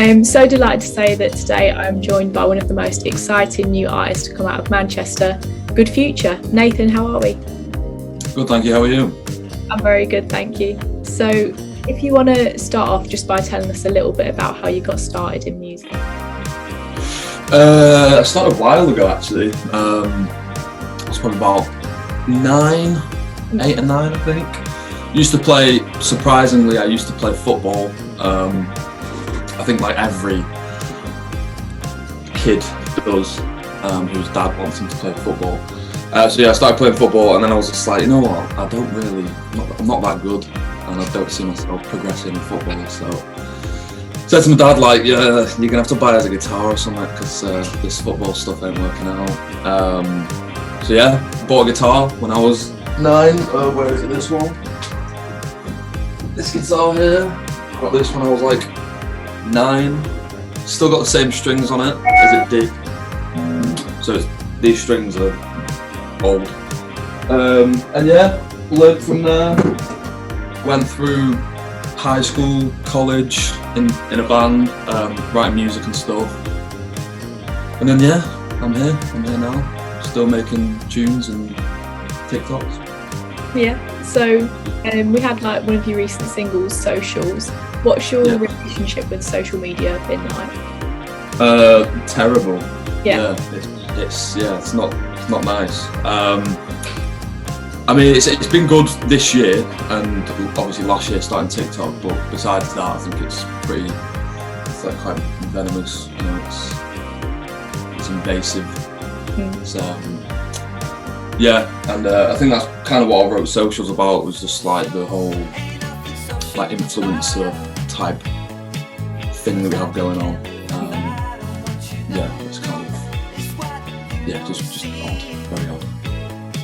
I am so delighted to say that today I am joined by one of the most exciting new artists to come out of Manchester, Good Future. Nathan, how are we? Good, thank you. How are you? I'm very good, thank you. So if you want to start off just by telling us a little bit about how you got started in music. I started a while ago actually. I was probably about 8 or 9 I think. Surprisingly, I used to play football. I think like every kid does whose dad wants him to play football. So I started playing football, and then I was just like, you know what, I'm not that good, and I don't see myself progressing in football. So I said to my dad, like, yeah, you're gonna have to buy us a guitar or something, because this football stuff ain't working out. So yeah, bought a guitar when I was 9. Where is it? This one. This guitar here. Got this when I was like 9. Still got the same strings on it as it did. So these strings are old. And yeah, learned from there. Went through high school, college in a band, writing music and stuff. And then yeah, I'm here now, still making tunes and TikToks. Yeah, so we had like one of your recent singles, Socials. What's your relationship with social media been like? Terrible. Yeah. It's not nice. I mean, it's been good this year, and obviously last year starting TikTok. But besides that, I think it's like quite venomous. You know, it's invasive. It's, and I think that's kind of what I wrote Socials about, was just like the whole like influencer type thing that we have going on. It's kind of just odd, very odd.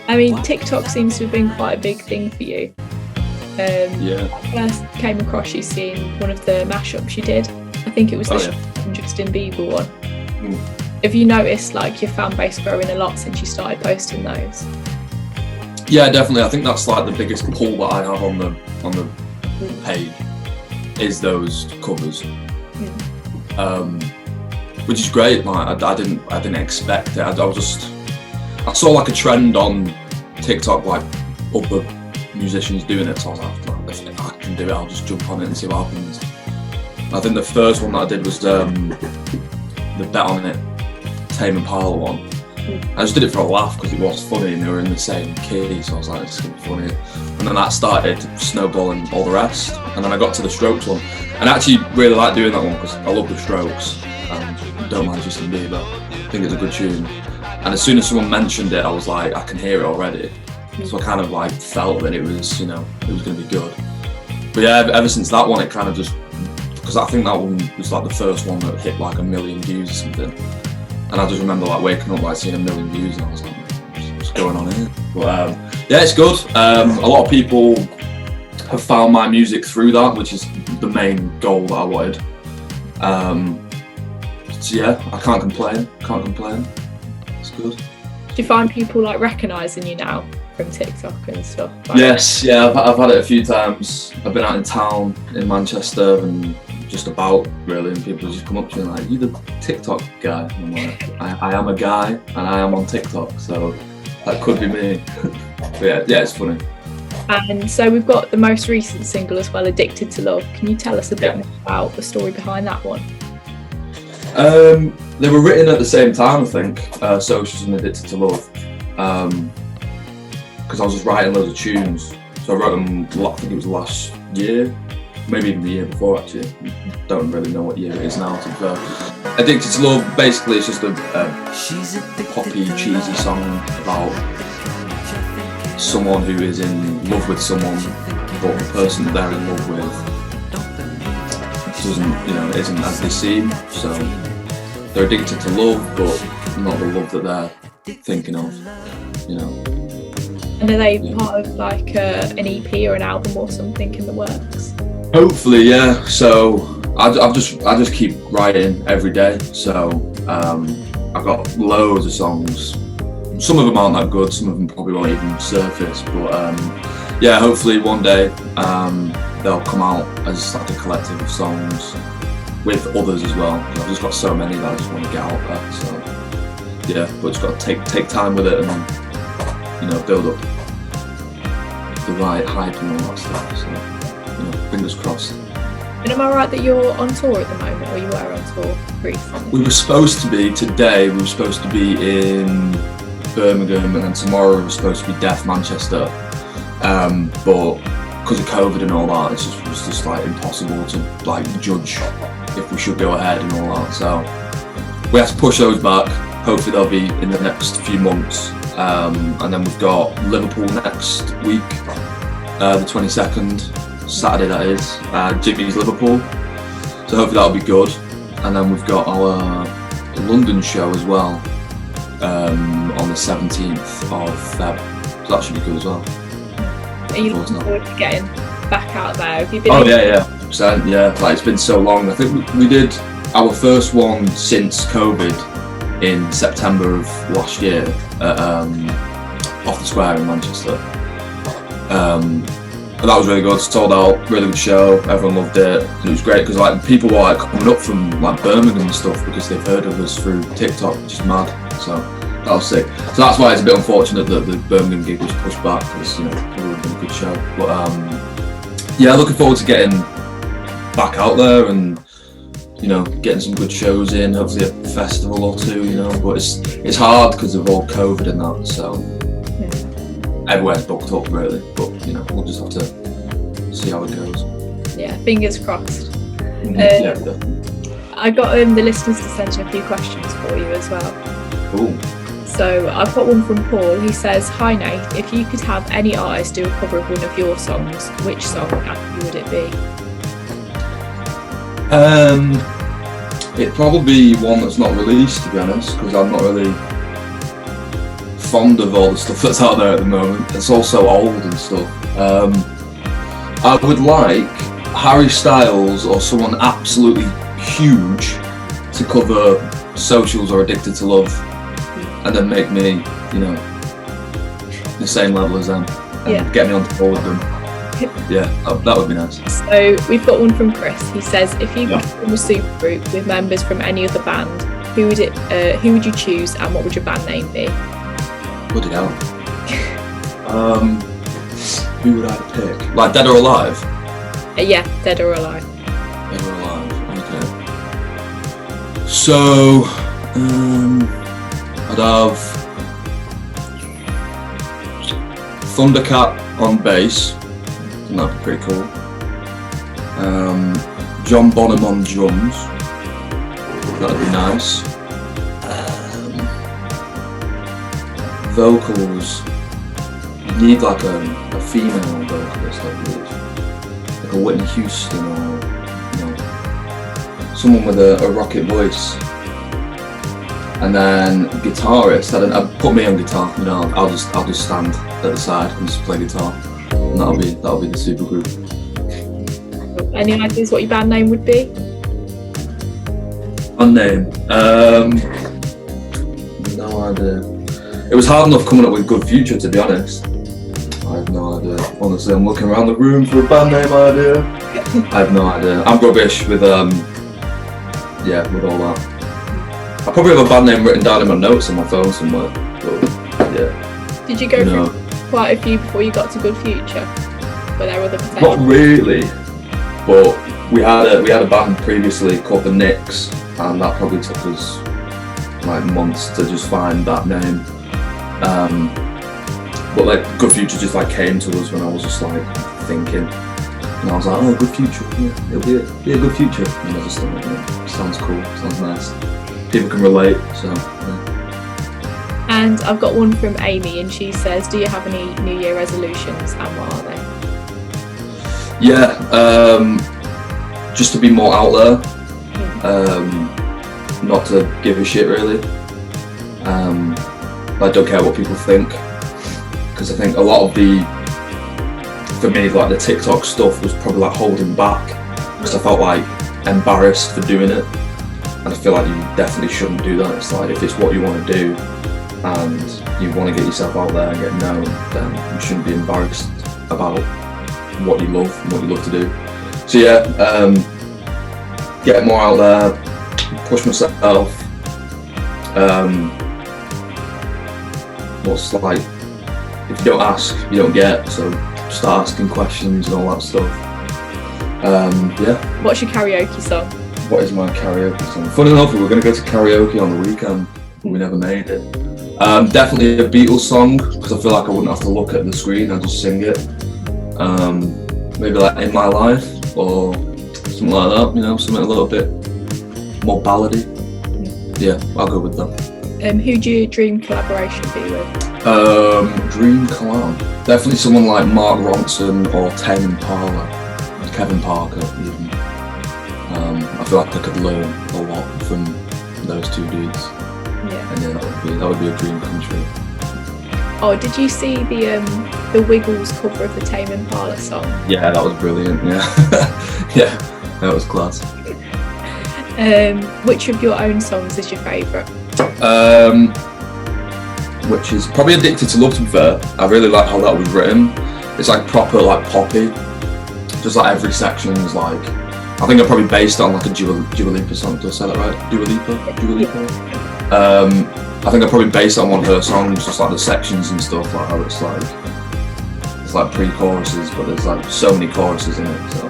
I mean, TikTok seems to have been quite a big thing for you. I first came across you seeing one of the mashups you did. I think it was the Justin Bieber one. Have you noticed like your fan base growing a lot since you started posting those? Yeah, definitely. I think that's like the biggest pull that I have on the page is those covers, which is great. Like I didn't expect it. I saw like a trend on TikTok, like other musicians doing it, so I was like, if I can do it, I'll just jump on it and see what happens. I think the first one that I did was the Bet on It Tame Impala one. I just did it for a laugh because it was funny and they were in the same key, so I was like, it's gonna be funny. And then that started snowballing all the rest. And then I got to the Strokes one, and I actually really like doing that one because I love the Strokes and don't mind Justin Bieber. I think it's a good tune. And as soon as someone mentioned it, I was like, I can hear it already. So I kind of like felt that it was gonna be good. But yeah, ever since that one, it kind of just, because I think that one was like the first one that hit like 1 million views or something. And I just remember like waking up like seeing 1 million views, and I was like, what's going on here? But yeah, it's good. A lot of people have found my music through that, which is the main goal that I wanted. So yeah, I can't complain. It's good. Do you find people like recognising you now from TikTok and stuff? Like yes, yeah, I've had it a few times. I've been out in town in Manchester and just about really, and people just come up to me like, "You the TikTok guy?" And I'm like, I am a guy, and I am on TikTok, so that could be me. But yeah, it's funny. And so we've got the most recent single as well, Addicted to Love. Can you tell us a bit more about the story behind that one? They were written at the same time, I think, Socials and Addicted to Love, because I was just writing loads of tunes. So I wrote them, I think it was last year, maybe even the year before actually. Don't really know what year it is now, to be fair. Addicted to Love, basically it's just a poppy, cheesy song about someone who is in love with someone, but the person that they're in love with isn't as they seem. So they're addicted to love, but not the love that they're thinking of, you know. And are they part of like an EP or an album or something in the works? Hopefully, yeah. So I just keep writing every day. So I've got loads of songs. Some of them aren't that good. Some of them probably won't even surface. But yeah, hopefully one day they'll come out as like a collective of songs. with others as well. I've just got so many that I just want to get out there. So yeah, but just got to take time with it and, you know, build up the right hype and all that stuff. So, you know, fingers crossed. And am I right that you're on tour at the moment, or you were on tour briefly? We were supposed to be today. We were supposed to be in Birmingham, and then tomorrow we were supposed to be Deaf Manchester. But because of COVID and all that, it was just like impossible to like judge if we should go ahead and all that. So we have to push those back. Hopefully they'll be in the next few months. And then we've got Liverpool next week, the 22nd, Saturday that is, Jimmy's Liverpool. So hopefully that'll be good. And then we've got our London show as well, on the 17th of Feb. So that should be good as well. Are you looking forward to getting back out there? Have you been? Oh yeah, 100%. Yeah, like it's been so long. I think we did our first one since COVID in September of last year at Off the Square in Manchester. And that was really good. Sold out, really good show. Everyone loved it, and it was great because like people were like coming up from like Birmingham and stuff because they've heard of us through TikTok, which is mad. So that was sick. So that's why it's a bit unfortunate that the Birmingham gig was pushed back because, you know, it would have been a good show. But yeah, looking forward to getting back out there and, you know, getting some good shows in. Hopefully a festival or two, you know. But it's hard because of all COVID and that. So everywhere's booked up really. But you know, we'll just have to see how it goes. Yeah, fingers crossed. Yeah. I got the listeners to send in a few questions for you as well. Cool. So I've got one from Paul. He says, "Hi Nate, if you could have any artist do a cover of one of your songs, which song and who would it be?" It'd probably be one that's not released, to be honest, because I'm not really fond of all the stuff that's out there at the moment. It's all so old and stuff. I would like Harry Styles or someone absolutely huge to cover Socials or Addicted to Love, and then make me, you know, the same level as them, and get me on tour with them. Yeah, that would be nice. So we've got one from Chris. He says, if you could form a supergroup with members from any other band, who would you choose, and what would your band name be? Bloody hell. Who would I pick? Like Dead or Alive? Yeah, Dead or Alive. Dead or Alive, okay. So, I'd have Thundercat on bass. That'd be pretty cool. John Bonham on drums. That'd be nice. Vocals. You need like a female vocalist, like a Whitney Houston or, you know, someone with a rocket voice. And then guitarist. I'd put me on guitar. You know, I'll just stand at the side and just play guitar. And that'll be the super group. Any ideas what your band name would be? Band name? No idea. It was hard enough coming up with Good Future, to be honest. I have no idea. Honestly, I'm looking around the room for a band name idea. I have no idea. I'm rubbish with with all that. I probably have a band name written down in my notes on my phone somewhere. But yeah. Did you go through quite a few before you got to Good Future? Were there other potential? Not really, but we had a band previously called the Knicks, and that probably took us like months to just find that name. But like Good Future just like came to us when I was just like thinking, and I was like, oh, Good Future, yeah, it'll be a good future. And I just thought, yeah, sounds cool, sounds nice. People can relate, so yeah. And I've got one from Amy, and she says, do you have any New Year resolutions, and what are they? Yeah, just to be more out there, not to give a shit really. I don't care what people think, because I think a lot of for me, like the TikTok stuff was probably like holding back, because I felt like embarrassed for doing it, and I feel like you definitely shouldn't do that. It's like, if it's what you want to do and you want to get yourself out there and get known, then you shouldn't be embarrassed about what you love and what you love to do. So yeah, get more out there, push myself. What's like, if you don't ask, you don't get, so start asking questions and all that stuff. Yeah. What's your karaoke song? What is my karaoke song? Funny enough, we were going to go to karaoke on the weekend, but we never made it. Definitely a Beatles song, because I feel like I wouldn't have to look at the screen, I'd just sing it. Maybe like In My Life, or something like that, you know, something a little bit more ballady. Yeah, I'll go with that. Who'd your dream collaboration be with? Dream collab. Definitely someone like Mark Ronson or Tame Impala, Kevin Parker even. I feel like I could learn a lot from those two dudes. Yeah. And yeah, that would be a dream come true. Oh, did you see the Wiggles cover of the Tame Impala song? Yeah, that was brilliant. Yeah, yeah, that was class. Which of your own songs is your favourite? Which is probably Addicted to Love, to be fair. I really like how that was written. It's like proper like poppy. Just like every section is like, I think I probably based it on like a Dua Lipa song. Did I say that right? Dua Lipa? I think I probably based it on one of her songs, just like the sections and stuff, like how it's like pre-choruses, but there's like so many choruses in it. So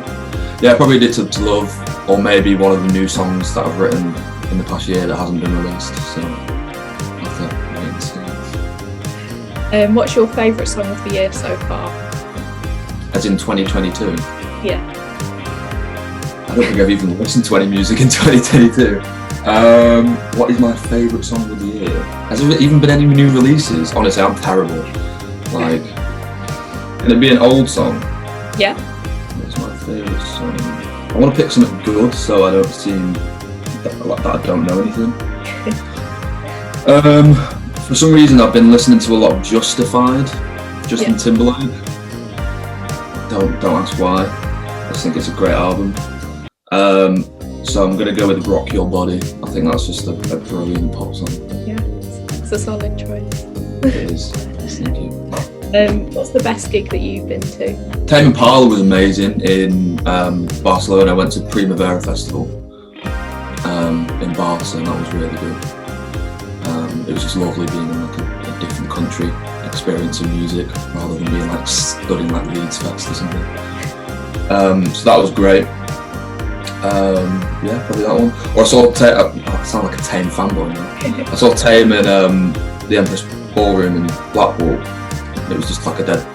yeah, probably Addicted to Love, or maybe one of the new songs that I've written in the past year that hasn't been released. So I'll have to wait and see. What's your favourite song of the year so far? As in 2022? Yeah. I don't think I've even listened to any music in 2022. What is my favourite song of the year? Has there even been any new releases? Honestly, I'm terrible. Like, can it be an old song? Yeah. What's my favourite song? I want to pick something good so I don't seem that I don't know anything. For some reason I've been listening to a lot of Justified, Justin Timberlake. Don't ask why. I just think it's a great album. So I'm gonna go with Rock Your Body. I think that's just a brilliant pop song. Yeah, it's a solid choice. It is. Thank you. What's the best gig that you've been to? Tame Impala was amazing in Barcelona. I went to Primavera Festival in Barca, and that was really good. It was just lovely being in like a different country, experiencing music rather than being like stood in like Leeds Fest or something. So that was great. Yeah, probably that one. Or I saw I sound like a Tame fanboy now. I saw Tame in the Empress Ballroom in Blackpool. It was just like a dead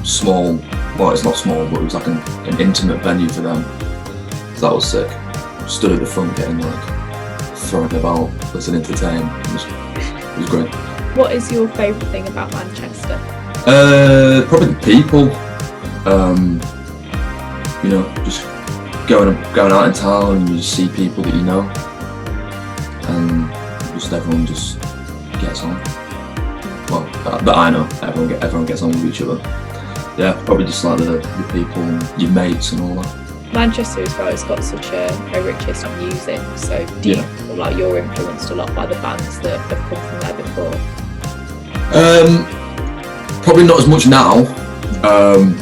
small, well, it's not small, but it was like an intimate venue for them. So that was sick. Stood at the front getting like thrown about, listening to Tame. It was great. What is your favourite thing about Manchester? Probably the people. You know, just going out in town and you just see people that you know, and just everyone just gets on. Well, that I know, everyone gets on with each other. Yeah, probably just like the people and your mates and all that. Manchester as well has got such a rich history of music, so do you feel like you're influenced a lot by the bands that have come from there before? Probably not as much now,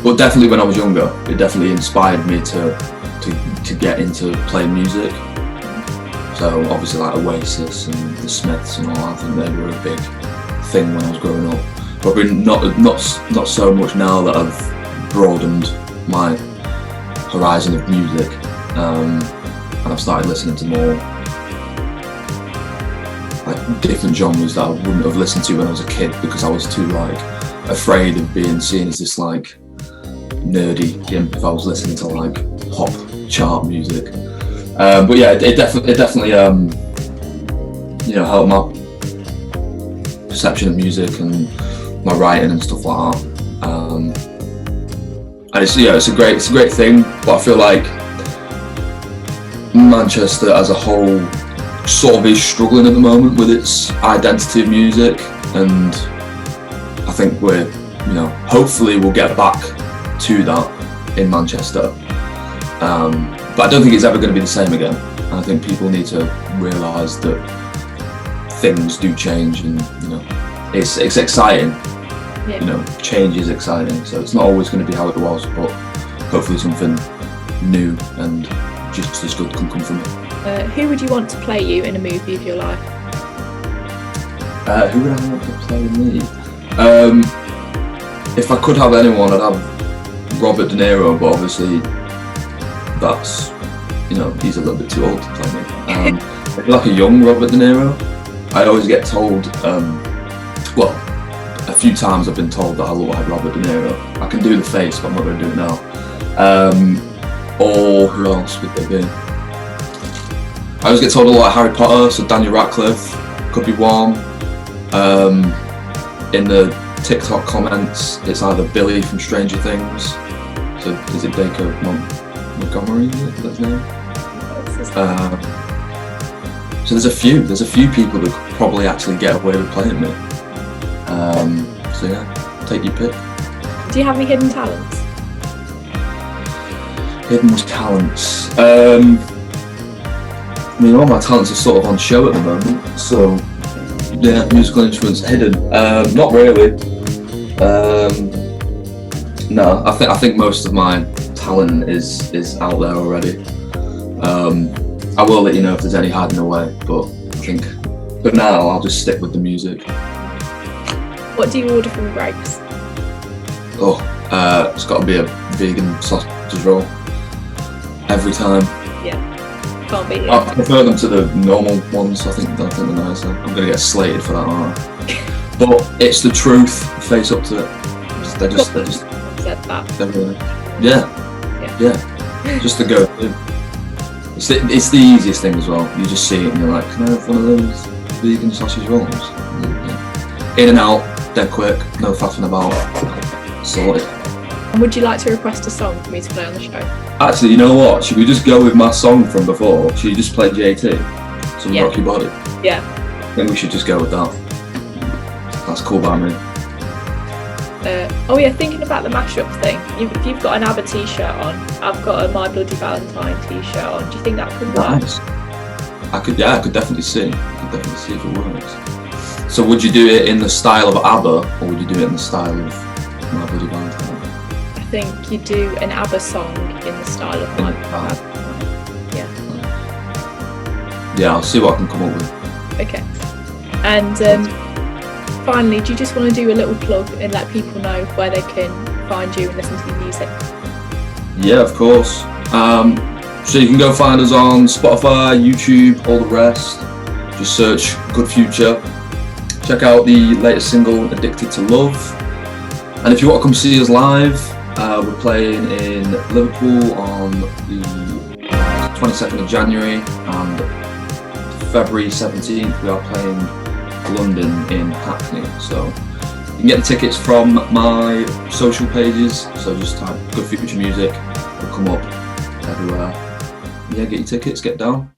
but definitely when I was younger, it definitely inspired me to get into playing music. So obviously like Oasis and the Smiths and all that, I think they were a big thing when I was growing up. Probably not so much now that I've broadened my horizon of music, and I've started listening to more like different genres that I wouldn't have listened to when I was a kid, because I was too like afraid of being seen as this like nerdy gimp if I was listening to like pop chart music. But yeah, it definitely you know, helped my perception of music and my writing and stuff like that. And it's a great thing, but I feel like Manchester as a whole sort of is struggling at the moment with its identity of music, and I think hopefully we'll get back to that in Manchester. But I don't think it's ever going to be the same again. And I think people need to realise that things do change, and it's exciting. Yeah. Change is exciting, so it's not always going to be how it was, but hopefully something new and just as good can come from it. Who would you want to play you in a movie of your life? Who would I want to play me? If I could have anyone, I'd have Robert De Niro, but obviously that's, he's a little bit too old to play me. Maybe like a young Robert De Niro. I always get told, a few times I've been told that I look like Robert De Niro. I can do the face, but I'm not going to do it now. Or who else would there be? I always get told a lot like Harry Potter, so Daniel Radcliffe could be one. In the TikTok comments, it's either Billy from Stranger Things. So is it Baker Montgomery? Is that his name? So there's a few people that could probably actually get away with playing me. So yeah, take your pick. Do you have any hidden talents? Hidden talents. All my talents are sort of on show at the moment. So yeah, musical instruments hidden. Not really. No, I think most of my talent is out there already. I will let you know if there's any hiding away, but I think for now I'll just stick with the music. What do you order from Greg's? It's got to be a vegan sausage roll every time. Yeah, can't beat it. I prefer them to the normal ones. I think they're nicer. I'm gonna get slated for that, aren't I? But it's the truth. Face up to it. They're just said that. Yeah. Just to go. It's the easiest thing as well. You just see it and you're like, can I have one of those vegan sausage rolls? Yeah. In and out, dead quick, no faffing about. Sorted. And would you like to request a song for me to play on the show? Actually, you know what? Should we just go with my song from before? Should you just play JT? Some Rock Your Body? Yeah. Then we should just go with that. That's cool by me. Thinking about the mashup thing. If you've got an ABBA t-shirt on, I've got a My Bloody Valentine t-shirt on. Do you think that could work? Nice. I could definitely see. I could definitely see if it works. So would you do it in the style of ABBA, or would you do it in the style of My Bloody Valentine? I think you do an ABBA song in the style of My Bloody Valentine. Yeah. Yeah, I'll see what I can come up with. Okay. And finally, do you just want to do a little plug and let people know where they can find you and listen to your music? Yeah, of course. So you can go find us on Spotify, YouTube, all the rest. Just search Good Future. Check out the latest single, Addicted to Love. And if you want to come see us live, we're playing in Liverpool on the 22nd of January, and February 17th we are playing London in Hackney. So you can get the tickets from my social pages, so just type Good Future Music, it'll come up everywhere. Yeah, get your tickets, get down.